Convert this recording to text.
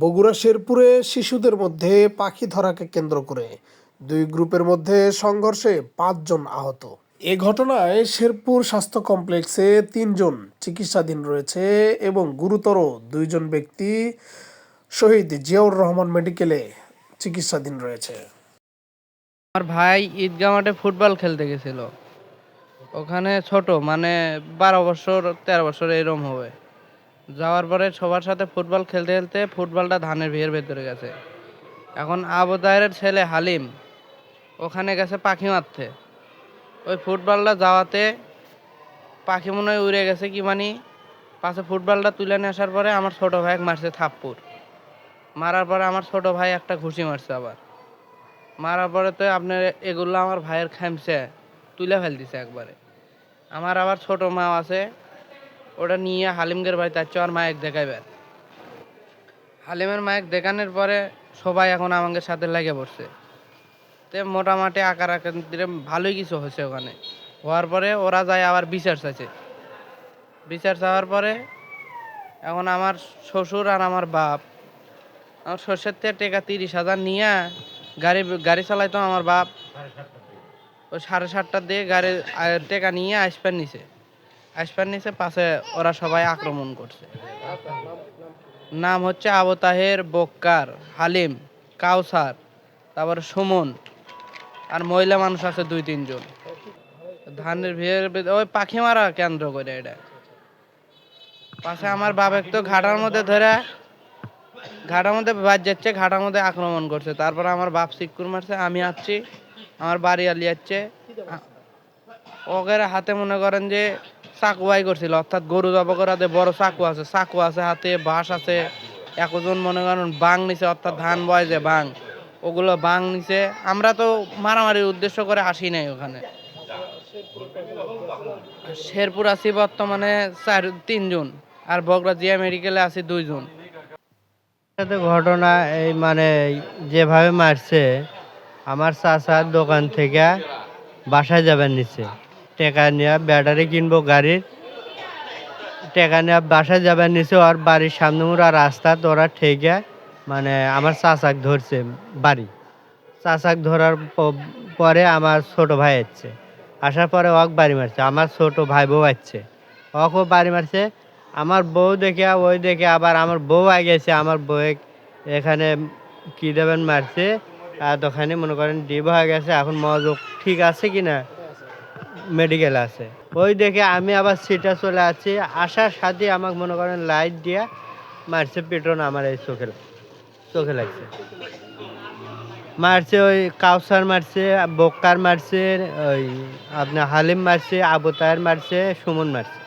বগুড়া শেরপুরে শিশুদের মধ্যে পাখি ধরাকে কেন্দ্র করে দুই গ্রুপের মধ্যে সংঘর্ষে 5 জন আহত। এ ঘটনায় শেরপুর স্বাস্থ্য কমপ্লেক্সে 3 জন চিকিৎসাধীন রয়েছে এবং গুরুতর 2 জন ব্যক্তি শহীদ জিয়াউর রহমান মেডিকেলে চিকিৎসাধীন রয়েছে। আমার ভাই ঈদগাহ মাঠে ফুটবল খেলতে গেছিল। ওখানে ছোট মানে 12 বছর 13 বছর এরম হবে। যাওয়ার পরে সবার সাথে ফুটবল খেলতে খেলতে ফুটবলটা ধানের ভিড়ের ভেতরে গেছে। এখন আবু তাহেরের ছেলে হালিম ওখানে গেছে পাখি মারতে। ওই ফুটবলটা যাওয়াতে পাখি মনে হয় উড়ে গেছে কি মানি, পাশে ফুটবলটা তুলে নিয়ে আসার পরে আমার ছোট ভাই মারছে থাপ্পড়। মারার পরে আমার ছোট ভাই একটা ঘুষি মারছে আবার। মারার পরে তো আপনার এগুলো আমার ভাইয়ের খামছে তুলে ফেল দিছে একবারে। আমার আবার ছোট মা আছে, ওটা নিয়ে হালিমগের বাড়িতে আসছে আর মায়ের দেখাইবেন। হালিমের মায়ের দেখানোর পরে সবাই এখন আমাদের সাথে লেগে পড়ছে। তে মোটামুটি আকার দিলে ভালোই কিছু হয়েছে ওখানে। হওয়ার পরে ওরা যায় আবার বিচার চাইছে। বিচার চাওয়ার পরে এখন আমার শ্বশুর আর আমার বাপ, আমার শ্বশুরের থেকে টাকা 30,000 নিয়ে গাড়ি চালাইতো আমার বাপ। ওই 7:30টার দিকে গাড়ি টাকা নিয়ে আসপার নিচে পাশে ওরা সবাই আক্রমণ করছে। নাম হচ্ছে আবু তাহের, বক্কার, হালিম, কাউসার, তারপরে সুমন, আর মহিলা মানুষ আছে 2-3 জন। ধানের ওই পাখি মারা কেন্দ্র করে এটা। পাশে আমার বাবা তো ঘাটার মধ্যে বাজ যাচ্ছে, ঘাটার মধ্যে আক্রমণ করছে। তারপর আমার বাপ সিক্কুর মারছে, আমি আসছি, আমার বাড়ি আলি যাচ্ছে। ওদের হাতে মনে করেন যে চাকুয়াই করছিল, অর্থাৎ গরু জব করাতে বড় চাকু আছে হাতে, বাঁশ আছে। একজন মনে করেন বাং নিছে, অর্থাৎ ধান বয় যে বাং, ওগুলো বাং নিছে। আমরা তো মারামারির উদ্দেশ্য করে আসি নাই ওখানে। শেরপুর আছি বর্তমানে 3 জন, আর বগুড়া জিয়া মেডিকেলে আছি 2 জন। সাথে ঘটনা এই মানে যেভাবে মারছে, আমার চাচার দোকান থেকে বাসায় যাবেন নিচে টাকা নিয়ে ব্যাটারি কিনবো গাড়ির, টাকা নিয়ে বাসায় যাবেন নিচে। ওর বাড়ির সামনে ওরা রাস্তা ওরা ঠেকে মানে আমার চাচাক ধরছে বাড়ি। চাচাক ধরার পরে আমার ছোট ভাই আসছে, আসার পরে ওক বাড়ি মারছে। আমার ছোট ভাই বউ আসছে, ওকেও বাড়ি মারছে। আমার বউ দেখে ওই দেখে আবার আমার বউ আগেছে, আমার বউ এখানে কি দেবেন মারছে। আর ওখানে মনে করেন ডিপ হয়ে গেছে, এখন মনোযোগ ঠিক আছে কিনা মেডিকেল আছে। ওই দেখে আমি আবার সিটে চলে আসছি, আসার সাথে আমাকে মনে করেন লাইট দিয়ে মারছে পেট্রোল। আমার এই চোখে লাগছে মারছে। ওই কাউসার মারছে, বক্কার মারছে, ওই আপনার হালিম মারছে, আবু তাহের মারছে, সুমন মারছে।